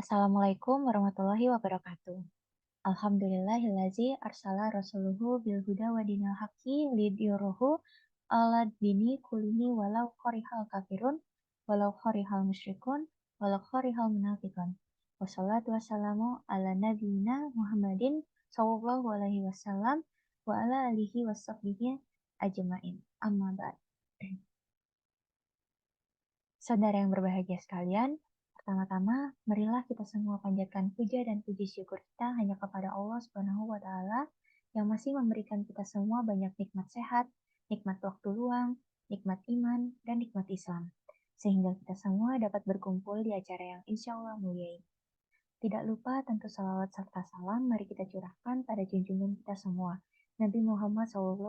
Assalamualaikum warahmatullahi wabarakatuh. Alhamdulillahillazi arsala rasuluhu bil huda wa dinil haqqi lidiyuruhu ala dini kullihi walau korihal kafirun walau korihal musyrikun walau korihal munafikun. Wassalatu wassalamu ala nabiyina Muhammadin sallallahu alaihi wasallam wa ala alihi wasahbihi ajmain. Amma ba'd. Saudara yang berbahagia sekalian, pertama-tama marilah kita semua panjatkan puja dan puji syukur kita hanya kepada Allah Subhanahu wa taala yang masih memberikan kita semua banyak nikmat sehat, nikmat waktu luang, nikmat iman, dan nikmat Islam. Sehingga kita semua dapat berkumpul di acara yang insya Allah mulia ini. Tidak lupa tentu salawat serta salam mari kita curahkan pada junjungan kita semua, Nabi Muhammad SAW,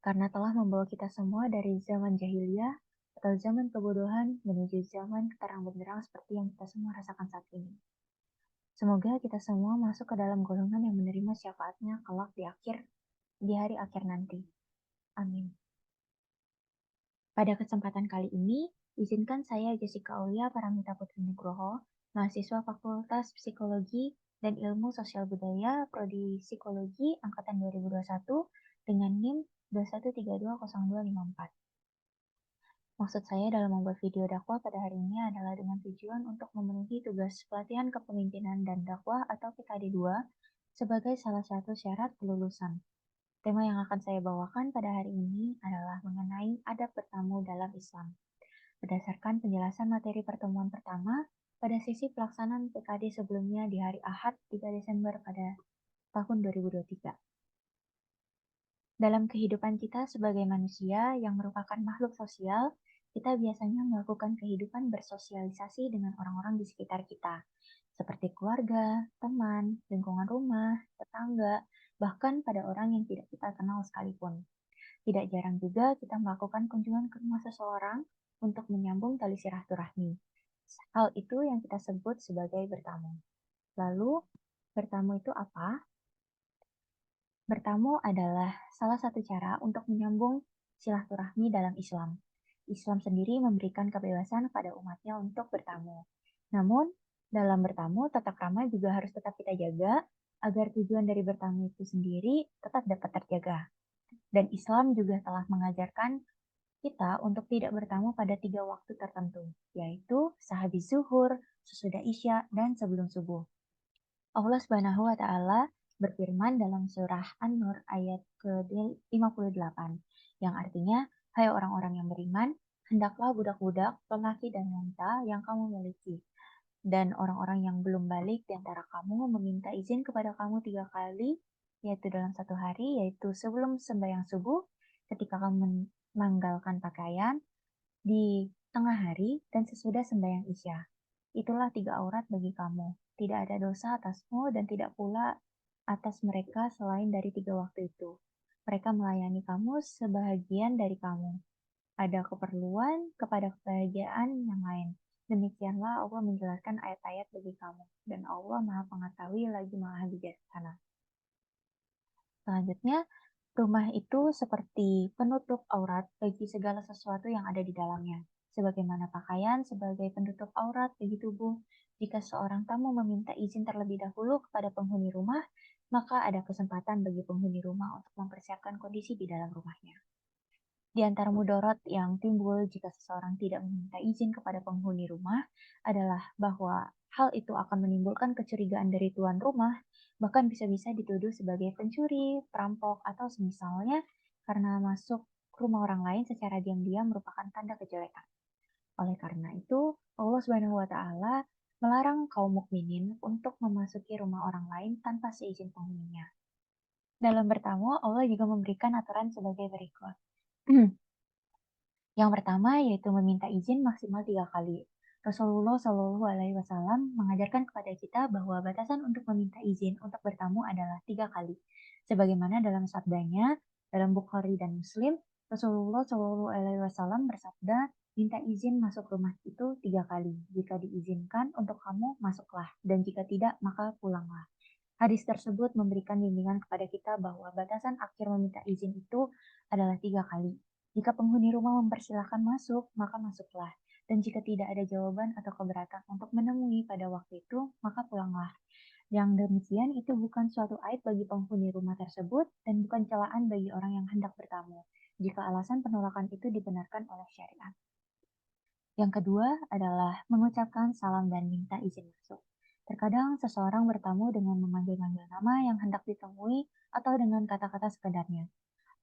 karena telah membawa kita semua dari zaman jahiliyah atau zaman kebodohan menuju zaman terang benderang seperti yang kita semua rasakan saat ini. Semoga kita semua masuk ke dalam golongan yang menerima syafaatnya kelak di hari akhir nanti. Amin. Pada kesempatan kali ini, izinkan saya Jessica Aulia Paramita Putri Nugroho, mahasiswa Fakultas Psikologi dan Ilmu Sosial Budaya, Prodi Psikologi Angkatan 2021 dengan NIM 2132024. Maksud saya dalam membuat video dakwah pada hari ini adalah dengan tujuan untuk memenuhi tugas pelatihan kepemimpinan dan dakwah atau PKD 2 sebagai salah satu syarat kelulusan. Tema yang akan saya bawakan pada hari ini adalah mengenai adab bertamu dalam Islam. Berdasarkan penjelasan materi pertemuan pertama pada sesi pelaksanaan PKD sebelumnya di hari Ahad 3 Desember pada tahun 2023. Dalam kehidupan kita sebagai manusia yang merupakan makhluk sosial, kita biasanya melakukan kehidupan bersosialisasi dengan orang-orang di sekitar kita, seperti keluarga, teman, lingkungan rumah, tetangga, bahkan pada orang yang tidak kita kenal sekalipun. Tidak jarang juga kita melakukan kunjungan ke rumah seseorang untuk menyambung tali silaturahmi. Hal itu yang kita sebut sebagai bertamu. Lalu, bertamu itu apa? Bertamu adalah salah satu cara untuk menyambung silaturahmi dalam Islam. Islam sendiri memberikan kebebasan pada umatnya untuk bertamu. Namun, dalam bertamu, tata krama juga harus tetap kita jaga agar tujuan dari bertamu itu sendiri tetap dapat terjaga. Dan Islam juga telah mengajarkan kita untuk tidak bertamu pada 3 waktu tertentu, yaitu sehabis zuhur, sesudah isya, dan sebelum subuh. Allah Subhanahu wa taala berfirman dalam surah An-Nur ayat ke-58 yang artinya, "Hai orang-orang yang beriman, hendaklah budak-budak, lelaki dan wanita yang kamu miliki, dan orang-orang yang belum balik di antara kamu meminta izin kepada kamu 3 kali, yaitu dalam satu hari, yaitu sebelum sembahyang subuh, ketika kamu menanggalkan pakaian, di tengah hari, dan sesudah sembahyang isya. Itulah 3 aurat bagi kamu. Tidak ada dosa atasmu dan tidak pula atas mereka selain dari 3 waktu itu. Mereka melayani kamu sebahagian dari kamu. Ada keperluan kepada kebahagiaan yang lain. Demikianlah Allah menjelaskan ayat-ayat bagi kamu. Dan Allah Maha Pengetahui lagi Maha Bijaksana." Selanjutnya, rumah itu seperti penutup aurat bagi segala sesuatu yang ada di dalamnya. Sebagaimana pakaian sebagai penutup aurat bagi tubuh, jika seorang tamu meminta izin terlebih dahulu kepada penghuni rumah, maka ada kesempatan bagi penghuni rumah untuk mempersiapkan kondisi di dalam rumahnya. Di antara mudarat yang timbul jika seseorang tidak meminta izin kepada penghuni rumah adalah bahwa hal itu akan menimbulkan kecurigaan dari tuan rumah, bahkan bisa-bisa dituduh sebagai pencuri, perampok, atau semisalnya karena masuk rumah orang lain secara diam-diam merupakan tanda kejelekan. Oleh karena itu, Allah Subhanahu wa taala melarang kaum mukminin untuk memasuki rumah orang lain tanpa seizin penghuninya. Dalam bertamu, Allah juga memberikan aturan sebagai berikut. Yang pertama yaitu meminta izin maksimal 3 kali. Rasulullah Shallallahu Alaihi Wasallam mengajarkan kepada kita bahwa batasan untuk meminta izin untuk bertamu adalah 3 kali. Sebagaimana dalam sabdanya dalam Bukhari dan Muslim, Rasulullah Shallallahu Alaihi Wasallam bersabda, minta izin masuk rumah itu 3 kali. Jika diizinkan untuk kamu, masuklah. Dan jika tidak, maka pulanglah. Hadis tersebut memberikan bimbingan kepada kita bahwa batasan akhir meminta izin itu adalah 3 kali. Jika penghuni rumah mempersilahkan masuk, maka masuklah. Dan jika tidak ada jawaban atau keberatan untuk menemui pada waktu itu, maka pulanglah. Yang demikian itu bukan suatu aib bagi penghuni rumah tersebut dan bukan celaan bagi orang yang hendak bertamu, jika alasan penolakan itu dibenarkan oleh syariat. Yang kedua adalah mengucapkan salam dan minta izin masuk. Terkadang seseorang bertamu dengan memanggil-manggil nama yang hendak ditemui atau dengan kata-kata sekedarnya.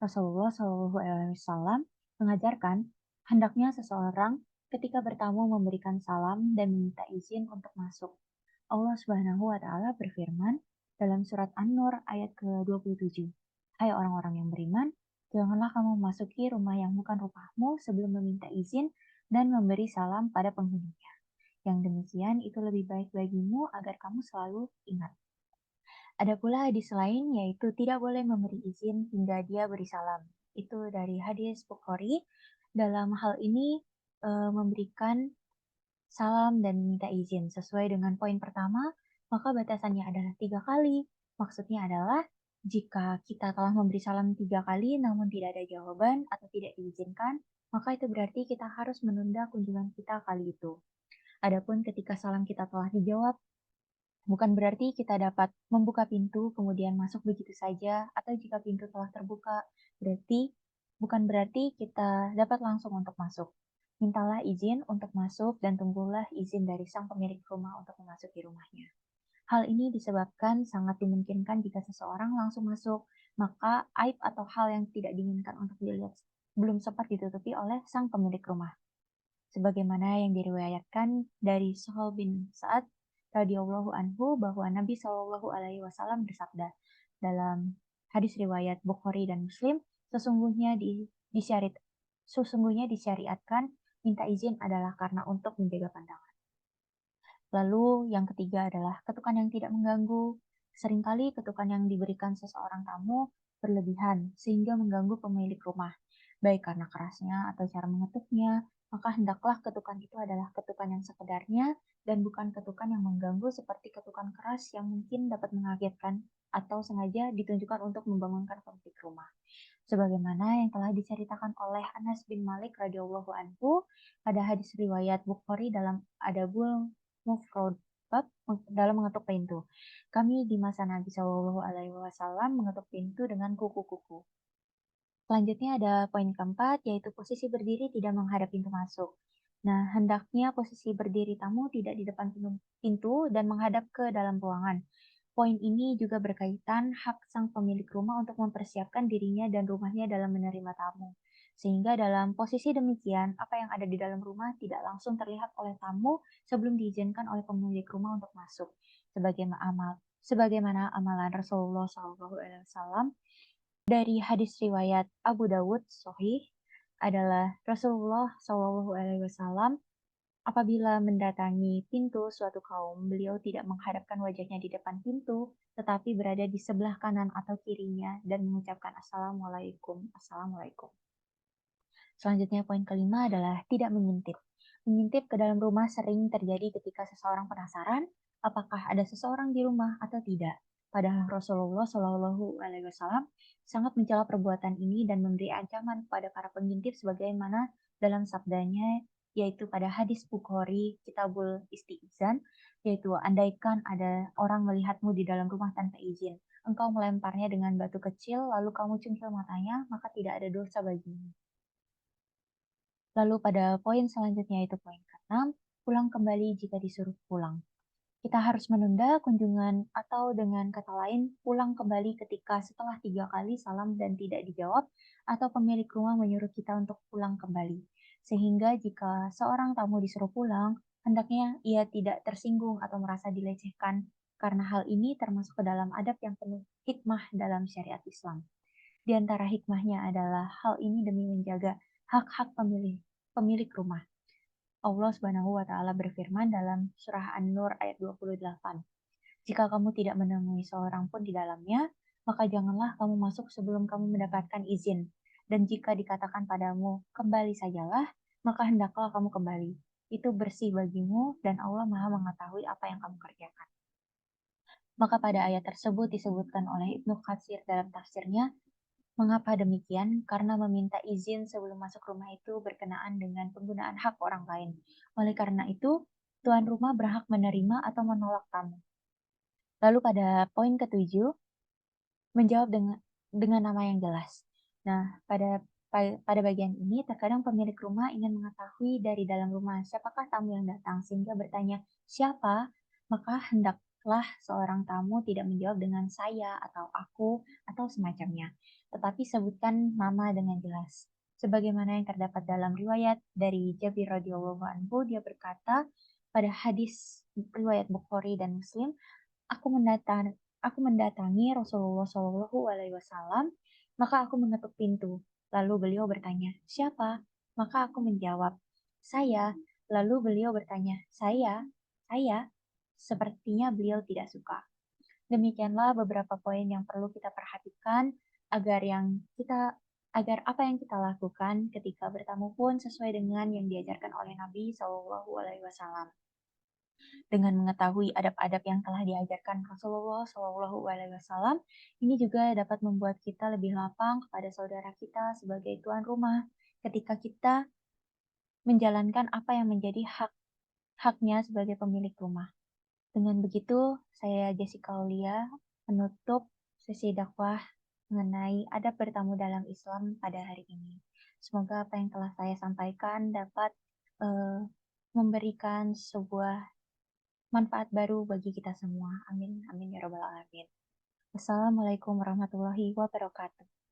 Rasulullah Shallallahu Alaihi Wasallam mengajarkan hendaknya seseorang ketika bertamu memberikan salam dan meminta izin untuk masuk. Allah Subhanahu wa taala berfirman dalam surat An-Nur ayat ke-27. Hai orang-orang yang beriman, janganlah kamu memasuki rumah yang bukan rumahmu sebelum meminta izin dan memberi salam pada penghuninya. Yang demikian itu lebih baik bagimu agar kamu selalu ingat. Ada pula hadis lain yaitu tidak boleh memberi izin hingga dia beri salam. Itu dari hadis Bukhari. Dalam hal ini memberikan salam dan minta izin sesuai dengan poin pertama, maka batasannya adalah 3 kali. Maksudnya adalah jika kita telah memberi salam 3 kali namun tidak ada jawaban atau tidak diizinkan, maka itu berarti kita harus menunda kunjungan kita kali itu. Adapun ketika salam kita telah dijawab, bukan berarti kita dapat membuka pintu kemudian masuk begitu saja, atau jika pintu telah terbuka, bukan berarti kita dapat langsung untuk masuk. Mintalah izin untuk masuk dan tunggulah izin dari sang pemilik rumah untuk memasuki rumahnya. Hal ini disebabkan sangat dimungkinkan jika seseorang langsung masuk, maka aib atau hal yang tidak diinginkan untuk dilihat belum sempat ditutupi oleh sang pemilik rumah. Sebagaimana yang diriwayatkan dari Sahal bin Sa'ad radhiyallahu anhu bahwa Nabi Shallallahu alaihi wasallam bersabda dalam hadis riwayat Bukhari dan Muslim, sesungguhnya disyariatkan minta izin adalah karena untuk menjaga pandangan. Lalu yang ketiga adalah ketukan yang tidak mengganggu. Seringkali ketukan yang diberikan seseorang tamu berlebihan sehingga mengganggu pemilik rumah, baik karena kerasnya atau cara mengetuknya, maka hendaklah ketukan itu adalah ketukan yang sekedarnya dan bukan ketukan yang mengganggu seperti ketukan keras yang mungkin dapat mengagetkan atau sengaja ditunjukkan untuk membangunkan pemilik rumah. Sebagaimana yang telah diceritakan oleh Anas bin Malik radhiyallahu anhu pada hadis riwayat Bukhari dalam Adabul Mufrad dalam mengetuk pintu. Kami di masa Nabi Shallallahu Alaihi Wasallam mengetuk pintu dengan kuku-kuku. Selanjutnya ada poin keempat, yaitu posisi berdiri tidak menghadap pintu masuk. Nah, hendaknya posisi berdiri tamu tidak di depan pintu dan menghadap ke dalam ruangan. Poin ini juga berkaitan hak sang pemilik rumah untuk mempersiapkan dirinya dan rumahnya dalam menerima tamu. Sehingga dalam posisi demikian, apa yang ada di dalam rumah tidak langsung terlihat oleh tamu sebelum diizinkan oleh pemilik rumah untuk masuk. Sebagaimana amalan Rasulullah SAW dari hadis riwayat Abu Dawud Sahih adalah Rasulullah Shallallahu Alaihi Wasallam apabila mendatangi pintu suatu kaum, beliau tidak menghadapkan wajahnya di depan pintu, tetapi berada di sebelah kanan atau kirinya dan mengucapkan Assalamualaikum, Assalamualaikum. Selanjutnya poin kelima adalah tidak mengintip. Mengintip ke dalam rumah sering terjadi ketika seseorang penasaran apakah ada seseorang di rumah atau tidak. Padahal Rasulullah Shallallahu Alaihi Wasallam sangat mencela perbuatan ini dan memberi ancaman kepada para pengintip sebagaimana dalam sabdanya yaitu pada hadis Bukhari Kitabul Isti'zan, yaitu andaikan ada orang melihatmu di dalam rumah tanpa izin, engkau melemparnya dengan batu kecil lalu kamu cungkil matanya, maka tidak ada dosa bagimu. Lalu pada poin selanjutnya itu poin ke-6, pulang kembali jika disuruh pulang. Kita harus menunda kunjungan atau dengan kata lain pulang kembali ketika setelah 3 kali salam dan tidak dijawab atau pemilik rumah menyuruh kita untuk pulang kembali. Sehingga jika seorang tamu disuruh pulang, hendaknya ia tidak tersinggung atau merasa dilecehkan karena hal ini termasuk ke dalam adab yang penuh hikmah dalam syariat Islam. Di antara hikmahnya adalah hal ini demi menjaga hak-hak pemilik rumah. Allah Subhanahu wa taala berfirman dalam surah An-Nur ayat 28. Jika kamu tidak menemui seorang pun di dalamnya, maka janganlah kamu masuk sebelum kamu mendapatkan izin. Dan jika dikatakan padamu, kembali sajalah, maka hendaklah kamu kembali. Itu bersih bagimu dan Allah Maha mengetahui apa yang kamu kerjakan. Maka pada ayat tersebut disebutkan oleh Ibnu Katsir dalam tafsirnya, mengapa demikian? Karena meminta izin sebelum masuk rumah itu berkenaan dengan penggunaan hak orang lain. Oleh karena itu, tuan rumah berhak menerima atau menolak tamu. Lalu pada poin ketujuh, menjawab dengan nama yang jelas. Nah, pada bagian ini terkadang pemilik rumah ingin mengetahui dari dalam rumah siapakah tamu yang datang sehingga bertanya siapa, maka hendaklah seorang tamu tidak menjawab dengan saya atau aku atau semacamnya, tetapi sebutkan nama dengan jelas. Sebagaimana yang terdapat dalam riwayat dari Jabir radhiyallahu anhu, dia berkata pada hadis riwayat Bukhari dan Muslim, Aku mendatangi, aku mendatangi Rasulullah Shallallahu Alaihi Wasallam, maka aku mengetuk pintu. Lalu beliau bertanya, siapa? Maka aku menjawab, saya. Lalu beliau bertanya, saya. Sepertinya beliau tidak suka. Demikianlah beberapa poin yang perlu kita perhatikan agar agar apa yang kita lakukan ketika bertamu pun sesuai dengan yang diajarkan oleh Nabi Shallallahu Alaihi Wasallam. Dengan mengetahui adab-adab yang telah diajarkan Rasulullah Shallallahu Alaihi Wasallam, ini juga dapat membuat kita lebih lapang kepada saudara kita sebagai tuan rumah ketika kita menjalankan apa yang menjadi haknya sebagai pemilik rumah. Dengan begitu, saya Jessica Aulia menutup sesi dakwah mengenai adab bertamu dalam Islam pada hari ini. Semoga apa yang telah saya sampaikan dapat uh, memberikan sebuah manfaat baru bagi kita semua. Amin, amin ya robbal alamin. Wassalamualaikum warahmatullahi wabarakatuh.